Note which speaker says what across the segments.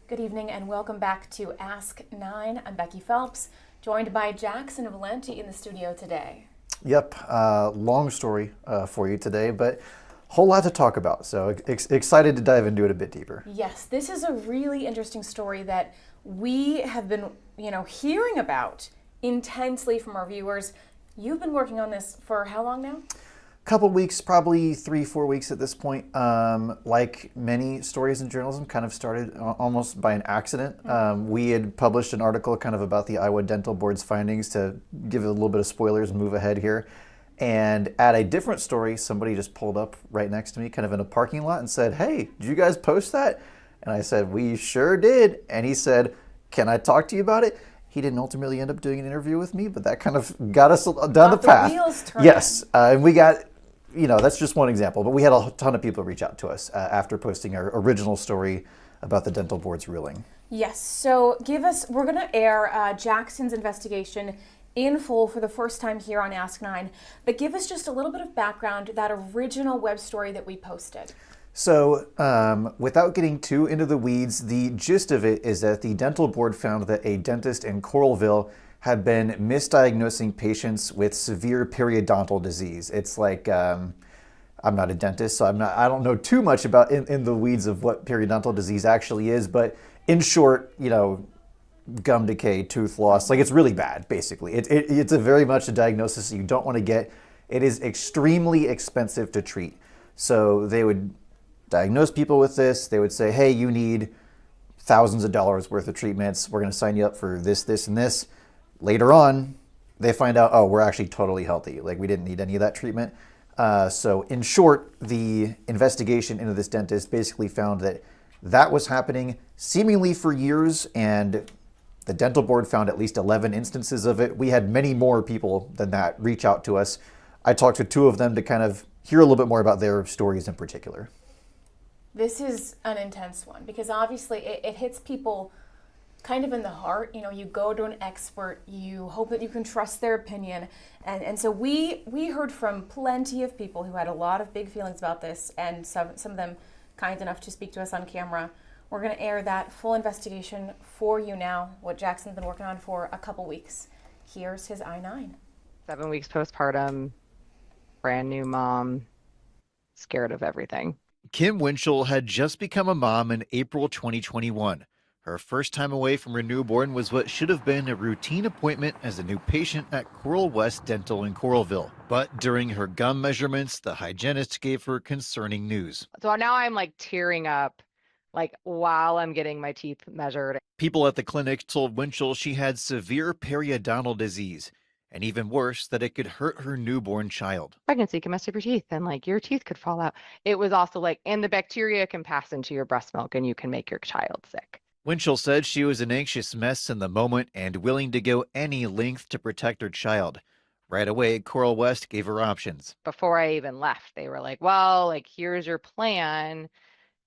Speaker 1: Good evening and welcome back to Ask 9. I'm Becky Phelps, joined by Jackson Valenti in the studio today.
Speaker 2: Yep, long story for you today, but a whole lot to talk about. So excited to dive into it a bit deeper.
Speaker 1: Yes, this is a really interesting story that we have been, hearing about intensely from our viewers. You've been working on this for how long now?
Speaker 2: Couple weeks, probably 3-4 weeks at this point. Like many stories in journalism, kind of started almost by an accident. We had published an article kind of about the Iowa Dental Board's findings, to give it a little bit of spoilers and move ahead here. And at a different story, somebody just pulled up right next to me, kind of in a parking lot, and said, "Hey, did you guys post that?" And I said, "We sure did." And he said, "Can I talk to you about it?" He didn't ultimately end up doing an interview with me, but that kind of got us down the path.
Speaker 1: Wheels turning.
Speaker 2: Yes, and we got, that's just one example, but we had a ton of people reach out to us after posting our original story about the dental board's ruling.
Speaker 1: Yes, so we're going to air Jackson's investigation in full for the first time here on Ask 9, but give us just a little bit of background, that original web story that we posted.
Speaker 2: So without getting too into the weeds, the gist of it is that the dental board found that a dentist in Coralville had been misdiagnosing patients with severe periodontal disease. It's like, I'm not a dentist, so I don't know too much about in the weeds of what periodontal disease actually is, but in short, gum decay, tooth loss, like it's really bad, basically. It's a very much a diagnosis you don't want to get. It is extremely expensive to treat. So they would diagnose people with this. They would say, "Hey, you need thousands of dollars worth of treatments. We're going to sign you up for this, this, and this." Later on, they find out, "Oh, we're actually totally healthy. Like, we didn't need any of that treatment." So in short, the investigation into this dentist basically found that was happening seemingly for years, and the dental board found at least 11 instances of it. We had many more people than that reach out to us. I talked to 2 of them to kind of hear a little bit more about their stories in particular.
Speaker 1: This is an intense one because obviously it hits people kind of in the heart. You go to an expert, you hope that you can trust their opinion. And so we heard from plenty of people who had a lot of big feelings about this, and some of them kind enough to speak to us on camera. We're going to air that full investigation for you now, what Jackson's been working on for a couple weeks. Here's his I-9.
Speaker 3: 7 weeks postpartum, brand new mom, scared of everything.
Speaker 4: Kim Winchell had just become a mom in April 2021. Her first time away from her newborn was what should have been a routine appointment as a new patient at Coral West Dental in Coralville. But during her gum measurements, the hygienist gave her concerning news.
Speaker 3: So now I'm like tearing up, like while I'm getting my teeth measured.
Speaker 4: People at the clinic told Winchell she had severe periodontal disease, and even worse, that it could hurt her newborn child.
Speaker 3: Pregnancy can mess up your teeth, and like your teeth could fall out. It was also like, and the bacteria can pass into your breast milk and you can make your child sick.
Speaker 4: Winchell said she was an anxious mess in the moment and willing to go any length to protect her child. Right away, Coral West gave her options.
Speaker 3: Before I even left, they were like, well, like, here's your plan.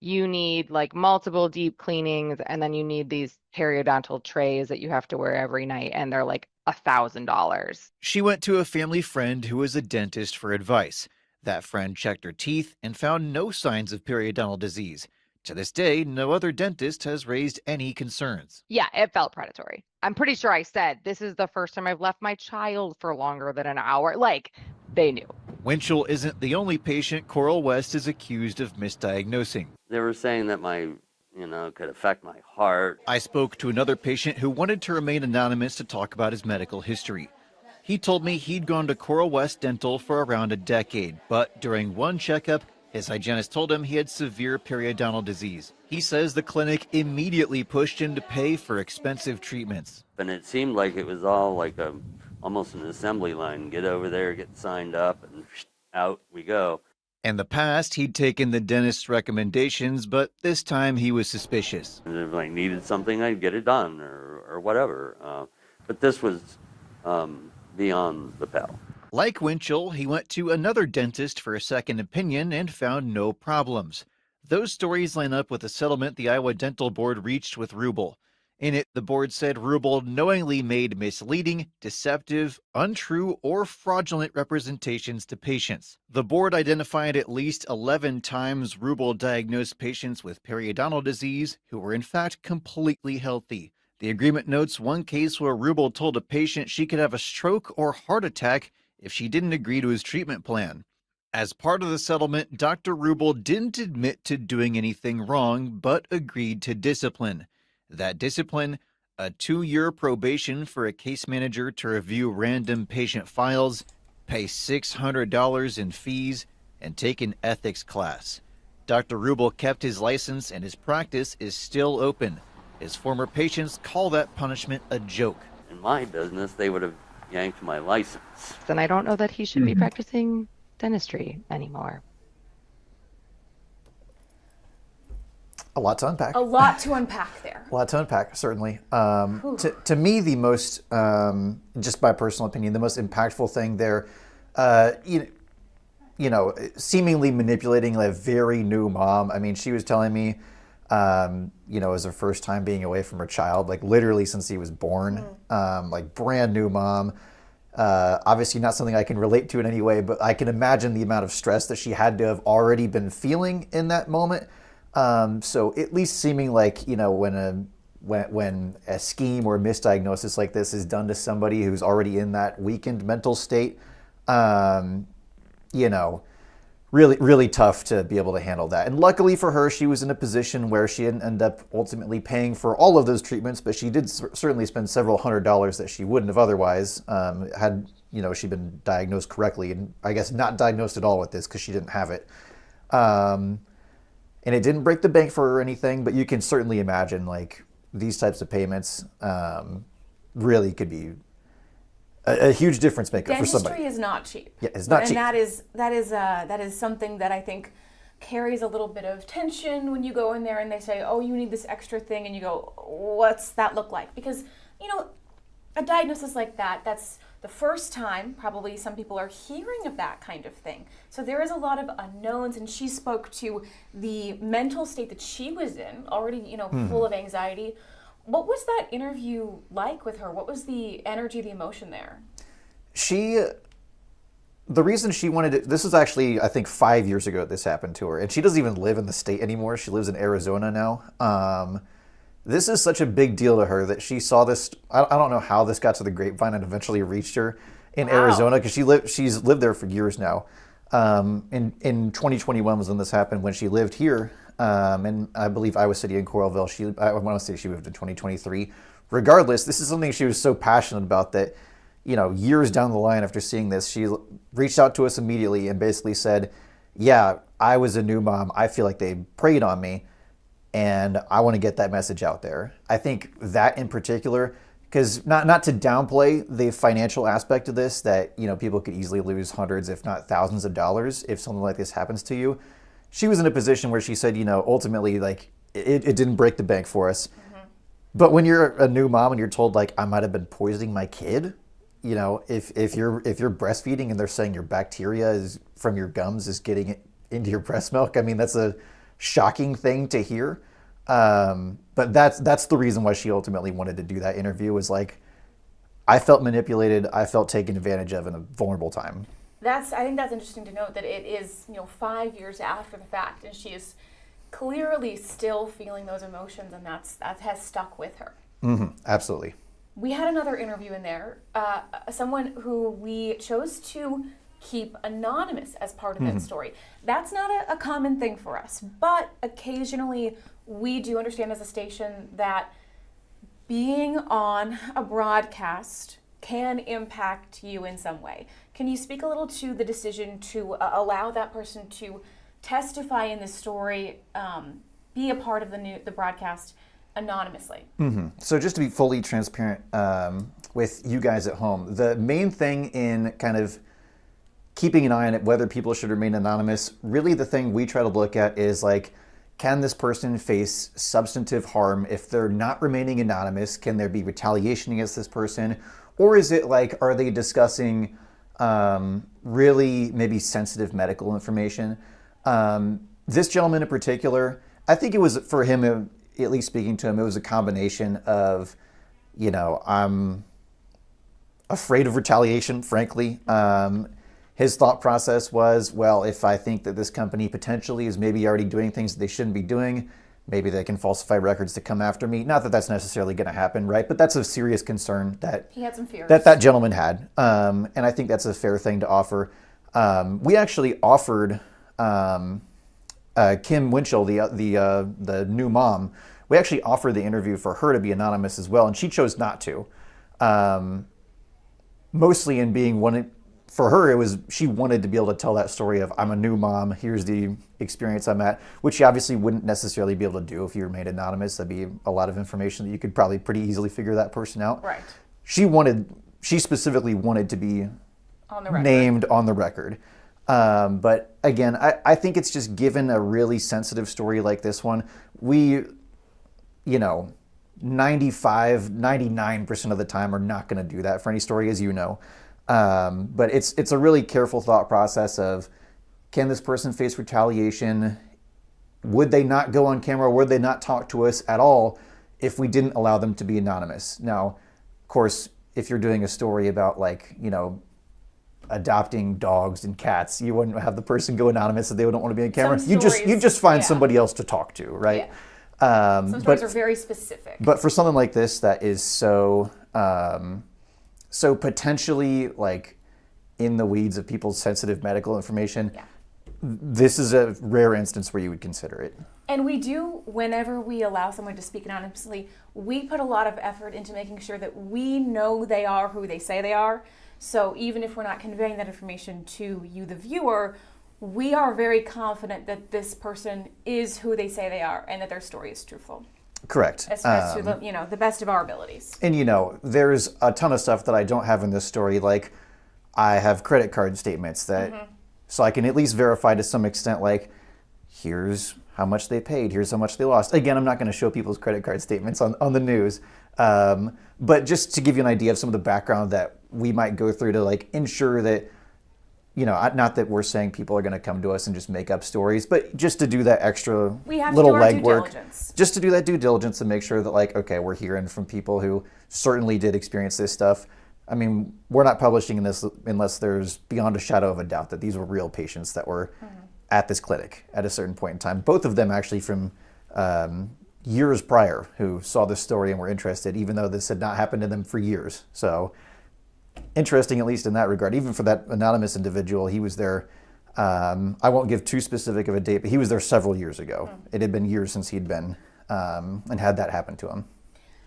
Speaker 3: You need like multiple deep cleanings, and then you need these periodontal trays that you have to wear every night, and they're like $1,000.
Speaker 4: She went to a family friend who was a dentist for advice. That friend checked her teeth and found no signs of periodontal disease. To this day, no other dentist has raised any concerns.
Speaker 3: Yeah, it felt predatory. I'm pretty sure I said, this is the first time I've left my child for longer than an hour. Like, they knew.
Speaker 4: Winchell isn't the only patient Coral West is accused of misdiagnosing.
Speaker 5: They were saying that my, could affect my heart.
Speaker 4: I spoke to another patient who wanted to remain anonymous to talk about his medical history. He told me he'd gone to Coral West Dental for around a decade, but during one checkup, his hygienist told him he had severe periodontal disease. He says the clinic immediately pushed him to pay for expensive treatments.
Speaker 5: And it seemed like it was all like almost an assembly line. Get over there, get signed up, and out we go.
Speaker 4: In the past, he'd taken the dentist's recommendations, but this time he was suspicious.
Speaker 5: And if I needed something, I'd get it done or whatever. But this was beyond the pale.
Speaker 4: Like Winchell, he went to another dentist for a second opinion and found no problems. Those stories line up with the settlement the Iowa Dental Board reached with Rubel. In it, the board said Rubel knowingly made misleading, deceptive, untrue, or fraudulent representations to patients. The board identified at least 11 times Rubel diagnosed patients with periodontal disease who were in fact completely healthy. The agreement notes one case where Rubel told a patient she could have a stroke or heart attack if she didn't agree to his treatment plan. As part of the settlement, Dr. Rubel didn't admit to doing anything wrong, but agreed to discipline. That discipline, a 2-year probation for a case manager to review random patient files, pay $600 in fees, and take an ethics class. Dr. Rubel kept his license and his practice is still open. His former patients call that punishment a joke.
Speaker 5: In my business, they would have yanked my license.
Speaker 3: Then I don't know that he should be practicing dentistry anymore.
Speaker 2: A lot to unpack.
Speaker 1: A lot to unpack there.
Speaker 2: A lot to unpack, certainly. To me, the most, just my personal opinion, the most impactful thing there, seemingly manipulating a very new mom. I mean, she was telling me, it was her first time being away from her child, like literally since he was born, like brand new mom. Obviously not something I can relate to in any way, but I can imagine the amount of stress that she had to have already been feeling in that moment. So at least seeming like, when a scheme or a misdiagnosis like this is done to somebody who's already in that weakened mental state, really, really tough to be able to handle that. And luckily for her, she was in a position where she didn't end up ultimately paying for all of those treatments, but she did certainly spend several $100s that she wouldn't have otherwise had, she been diagnosed correctly, and I guess not diagnosed at all with this because she didn't have it. And it didn't break the bank for her or anything, but you can certainly imagine like these types of payments really could be a huge difference maker for somebody.
Speaker 1: Dentistry is not cheap.
Speaker 2: Yeah, it's not cheap.
Speaker 1: And that is something that I think carries a little bit of tension when you go in there and they say, oh, you need this extra thing, and you go, what's that look like? Because, a diagnosis like that, that's the first time probably some people are hearing of that kind of thing. So there is a lot of unknowns, and she spoke to the mental state that she was in, already, full of anxiety. What was that interview like with her? What was the energy, the emotion there?
Speaker 2: The reason she wanted to, this was actually, I think 5 years ago this happened to her, and she doesn't even live in the state anymore. She lives in Arizona now. This is such a big deal to her that she saw this. I don't know how this got to the grapevine and eventually reached her in Arizona, because she's lived there for years now. In 2021 was when this happened, when she lived here. And I believe Iowa City and Coralville, I want to say she moved in 2023. Regardless, this is something she was so passionate about that, years down the line after seeing this, she reached out to us immediately and basically said, yeah, I was a new mom. I feel like they preyed on me, and I want to get that message out there. I think that in particular, because not to downplay the financial aspect of this, that, people could easily lose hundreds, if not thousands of dollars if something like this happens to you. She was in a position where she said, ultimately, like, it didn't break the bank for us. Mm-hmm. But when you're a new mom and you're told, like, I might have been poisoning my kid, if you're breastfeeding and they're saying your bacteria is from your gums is getting it into your breast milk, I mean, that's a shocking thing to hear. But that's the reason why she ultimately wanted to do that interview, was like, I felt manipulated, I felt taken advantage of in a vulnerable time.
Speaker 1: I think that's interesting to note, that it is, 5 years after the fact, and she is clearly still feeling those emotions, and that has stuck with her.
Speaker 2: Mm-hmm, absolutely.
Speaker 1: We had another interview in there, someone who we chose to keep anonymous as part of that story. That's not a common thing for us, but occasionally we do understand as a station that being on a broadcast can impact you in some way. Can you speak a little to the decision to allow that person to testify in this story, be a part of the broadcast anonymously? Mm-hmm.
Speaker 2: So just to be fully transparent with you guys at home, the main thing in kind of keeping an eye on it, whether people should remain anonymous, really the thing we try to look at is like, can this person face substantive harm if they're not remaining anonymous? Can there be retaliation against this person? Or is it like, are they discussing really maybe sensitive medical information? This gentleman in particular, I think it was for him, at least speaking to him, it was a combination of, I'm afraid of retaliation, frankly. His thought process was, well, if I think that this company potentially is maybe already doing things that they shouldn't be doing, maybe they can falsify records to come after me. Not that that's necessarily going to happen, right? But that's a serious concern that
Speaker 1: He had some fears.
Speaker 2: that gentleman had. And I think that's a fair thing to offer. We actually offered Kim Winchell, the new mom, we actually offered the interview for her to be anonymous as well, and she chose not to. Mostly in being one, for her, it was she wanted to be able to tell that story of, I'm a new mom, here's the experience I'm at, which you obviously wouldn't necessarily be able to do if you were made anonymous. That'd be a lot of information that you could probably pretty easily figure that person out.
Speaker 1: Right.
Speaker 2: She specifically wanted to be
Speaker 1: On the record.
Speaker 2: named on the record. But again, I think it's just given a really sensitive story like this one, 95, 99% of the time are not going to do that for any story, as you know. But it's a really careful thought process of, can this person face retaliation? Would they not go on camera? Would they not talk to us at all if we didn't allow them to be anonymous? Now, of course, if you're doing a story about adopting dogs and cats, you wouldn't have the person go anonymous if they don't want to be on camera.
Speaker 1: Some
Speaker 2: You
Speaker 1: stories,
Speaker 2: just find
Speaker 1: yeah.
Speaker 2: somebody else to talk to, right?
Speaker 1: Yeah. Some stories are very specific.
Speaker 2: But for something like this that is so potentially in the weeds of people's sensitive medical information,
Speaker 1: Yeah.
Speaker 2: this is a rare instance where you would consider it.
Speaker 1: And we do, whenever we allow someone to speak anonymously, we put a lot of effort into making sure that we know they are who they say they are. So even if we're not conveying that information to you, the viewer, we are very confident that this person is who they say they are and that their story is truthful.
Speaker 2: Correct.
Speaker 1: As to the best of our abilities.
Speaker 2: And there's a ton of stuff that I don't have in this story. Like, I have credit card statements that, so I can at least verify to some extent, here's how much they paid, here's how much they lost. Again, I'm not going to show people's credit card statements on the news. But just to give you an idea of some of the background that we might go through to ensure that, not that we're saying people are going to come to us and just make up stories, but just to do that extra
Speaker 1: We have to
Speaker 2: little
Speaker 1: do our due
Speaker 2: legwork,
Speaker 1: diligence.
Speaker 2: just to do that due diligence and make sure that okay, we're hearing from people who certainly did experience this stuff. I mean, we're not publishing this unless there's beyond a shadow of a doubt that these were real patients that were at this clinic at a certain point in time. Both of them actually from years prior who saw this story and were interested, even though this had not happened to them for years. So interesting, at least in that regard. Even for that anonymous individual, he was there. I won't give too specific of a date, but he was there several years ago. It had been years since he'd been and had that happen to him.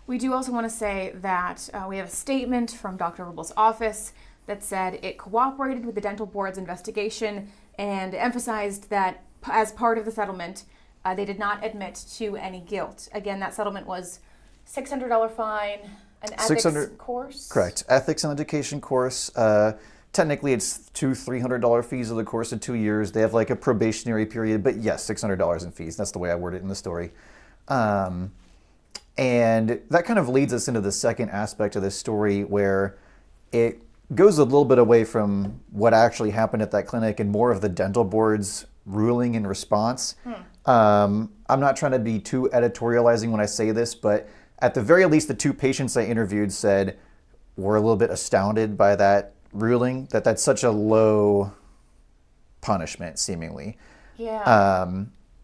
Speaker 1: We do also want to say that we have a statement from Dr. Rubel's office that said it cooperated with the dental board's investigation and emphasized that as part of the settlement, they did not admit to any guilt. Again, that settlement was $600 fine, an ethics course.
Speaker 2: Correct. Ethics and education course. Technically, it's $300 fees of the course of 2 years. They have a probationary period, but yes, $600 in fees. That's the way I word it in the story. And that kind of leads us into the second aspect of this story, where it goes a little bit away from what actually happened at that clinic and more of the dental board's ruling in response. I'm not trying to be too editorializing when I say this, but at the very least, the two patients I interviewed said were a little bit astounded by that ruling, that's such a low punishment, seemingly.
Speaker 1: Yeah.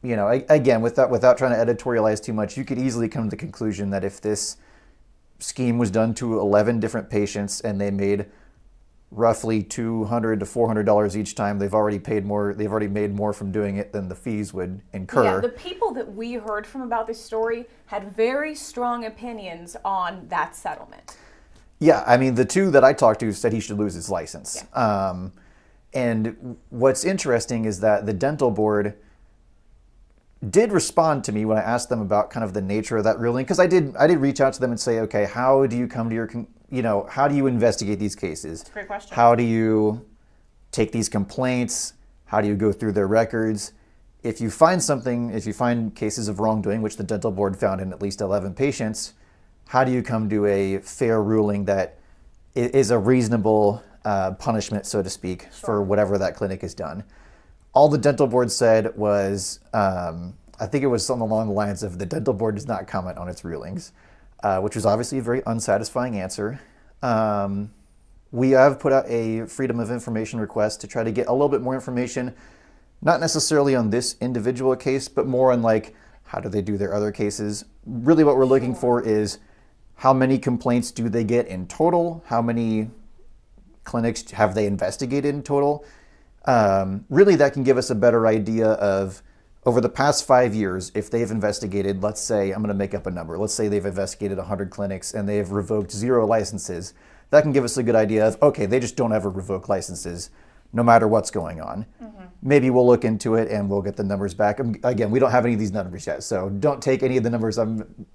Speaker 2: Again, without trying to editorialize too much, you could easily come to the conclusion that if this scheme was done to 11 different patients and they made roughly $200 to $400 each time, they've already made more from doing it than the fees would incur.
Speaker 1: Yeah, the people that we heard from about this story had very strong opinions on that settlement.
Speaker 2: Yeah, I mean, the two that I talked to said he should lose his license.
Speaker 1: Yeah.
Speaker 2: And what's interesting is that the dental board did respond to me when I asked them about kind of the nature of that ruling, because I did reach out to them and say, okay, how do you come to your, how do you investigate these cases?
Speaker 1: That's a great question.
Speaker 2: How do you take these complaints? How do you go through their records? If you find cases of wrongdoing, which the dental board found in at least 11 patients, how do you come to a fair ruling that is a reasonable punishment, so to speak, for whatever that clinic has done? All the dental board said was, I think it was something along the lines of the dental board does not comment on its rulings, which was obviously a very unsatisfying answer. We have put out a Freedom of Information request to try to get a little bit more information, not necessarily on this individual case, but more on like, how do they do their other cases? Really what we're looking for is how many complaints do they get in total? How many clinics have they investigated in total? Really that can give us a better idea of, over the past 5 years, if they've investigated, let's say, I'm going to make up a number, let's say they've investigated 100 clinics and they've revoked 0 licenses. That can give us a good idea of, okay, they just don't ever revoke licenses, no matter what's going on. Maybe we'll look into it and we'll get the numbers back. Again, we don't have any of these numbers yet, so don't take any of the numbers I'm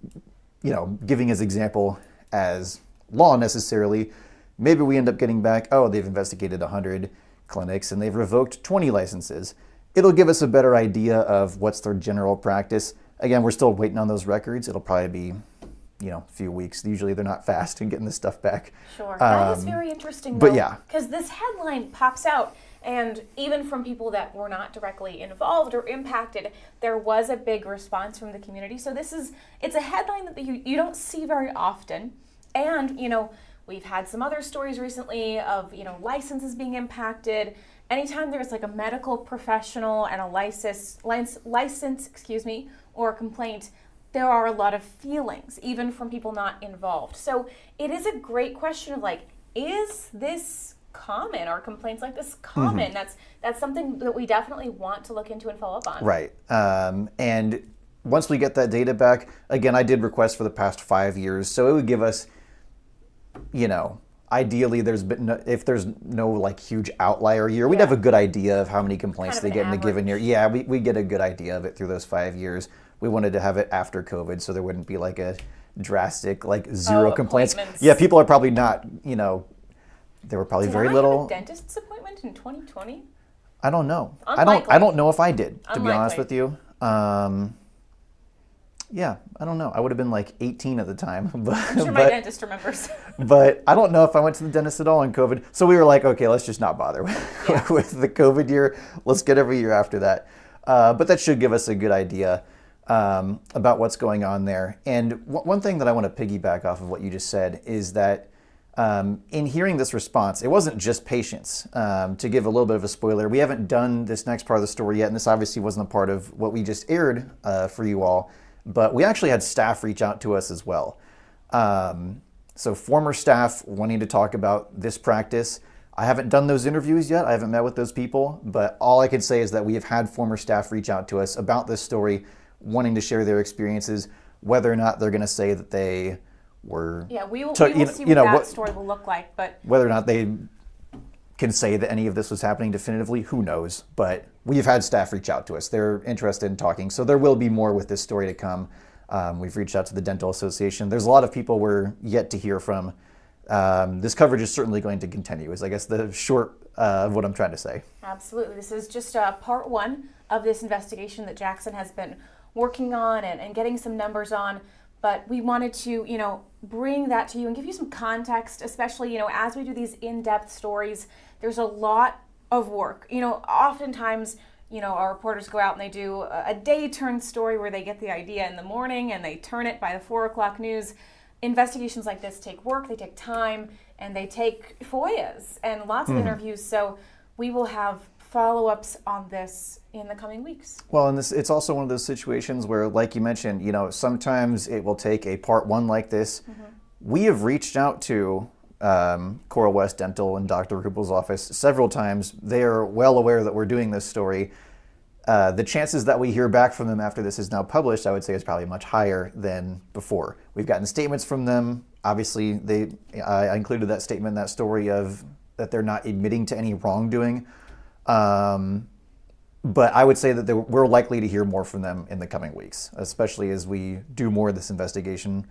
Speaker 2: giving as example as law necessarily. Maybe we end up getting back, oh, they've investigated 100 clinics and they've revoked 20 licenses. It'll give us a better idea of what's their general practice. Again, we're still waiting on those records. It'll probably be, a few weeks. Usually they're not fast in getting this stuff back.
Speaker 1: Sure. That is very interesting, though.
Speaker 2: But yeah.
Speaker 1: Because this headline pops out, and even from people that were not directly involved or impacted, there was a big response from the community. So it's a headline that you don't see very often. And, we've had some other stories recently of, licenses being impacted. Anytime there's like a medical professional and a license, or a complaint, there are a lot of feelings, even from people not involved. So it is a great question of like, is this common? Are complaints like this common? That's something that we definitely want to look into and follow up on. Right.
Speaker 2: And once we get that data back, again, I did request for the past 5 years, so it would give us, ideally, if there's no like huge outlier year, we'd have a good idea of how many complaints they get in a given year. Yeah, we get a good idea of it through those 5 years. We wanted to have it after COVID, so there wouldn't be like a drastic like 0 complaints. Yeah, people are probably not, there were probably very little.
Speaker 1: Did I have a dentist's appointment in 2020?
Speaker 2: I don't know.
Speaker 1: Unlikely.
Speaker 2: I don't know if I did, to be honest
Speaker 1: Unlikely.
Speaker 2: with you. Yeah, I don't know. I would have been like 18 at the time. But,
Speaker 1: I'm sure my dentist remembers.
Speaker 2: But I don't know if I went to the dentist at all in COVID. So we were like, okay, let's just not bother with the COVID year. Let's get every year after that. But that should give us a good idea about what's going on there. And one thing that I want to piggyback off of what you just said is that in hearing this response, it wasn't just patients. To give a little bit of a spoiler, we haven't done this next part of the story yet, and this obviously wasn't a part of what we just aired for you all. But we actually had staff reach out to us as well. So former staff wanting to talk about this practice. I haven't done those interviews yet. I haven't met with those people. But all I can say is that we have had former staff reach out to us about this story, wanting to share their experiences, whether or not they're going to say that they were...
Speaker 1: Yeah, we will see what that story will look like. But
Speaker 2: whether or not they can say that any of this was happening definitively, who knows? But we've had staff reach out to us. They're interested in talking. So there will be more with this story to come. We've reached out to the Dental Association. There's a lot of people we're yet to hear from. This coverage is certainly going to continue, is I guess the short of what I'm trying to say.
Speaker 1: Absolutely. This is just part 1 of this investigation that Jackson has been working on and getting some numbers on. But we wanted to, bring that to you and give you some context, especially, as we do these in-depth stories, there's a lot of work. Oftentimes, our reporters go out and they do a day-turn story where they get the idea in the morning and they turn it by the 4 o'clock news. Investigations like this take work, they take time, and they take FOIAs and lots of interviews. So we will have follow-ups on this in the coming weeks.
Speaker 2: Well, and it's also one of those situations where, like you mentioned, sometimes it will take a part 1 like this. We have reached out to Coral West Dental and Dr. Rubel's office several times. They are well aware that we're doing this story. The chances that we hear back from them after this is now published, I would say, is probably much higher than before. We've gotten statements from them. Obviously, I included that statement in that story of that they're not admitting to any wrongdoing. But I would say that we're likely to hear more from them in the coming weeks, especially as we do more of this investigation.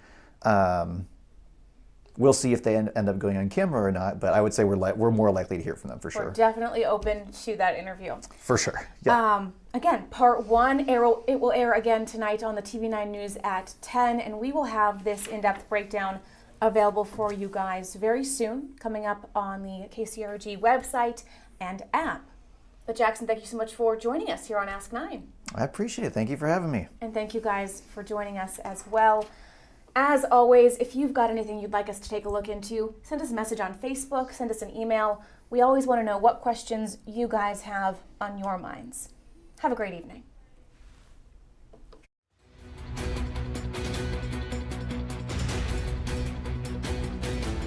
Speaker 2: We'll see if they end up going on camera or not, but I would say we're more likely to hear from them for sure.
Speaker 1: We're definitely open to that interview.
Speaker 2: For sure. Yeah.
Speaker 1: Again, part 1, it will air again tonight on the TV9 News at 10, and we will have this in-depth breakdown available for you guys very soon, coming up on the KCRG website and app. But Jackson, thank you so much for joining us here on Ask 9.
Speaker 2: I appreciate it. Thank you for having me.
Speaker 1: And thank you guys for joining us as well. As always, if you've got anything you'd like us to take a look into, send us a message on Facebook, send us an email. We always want to know what questions you guys have on your minds. Have a great evening.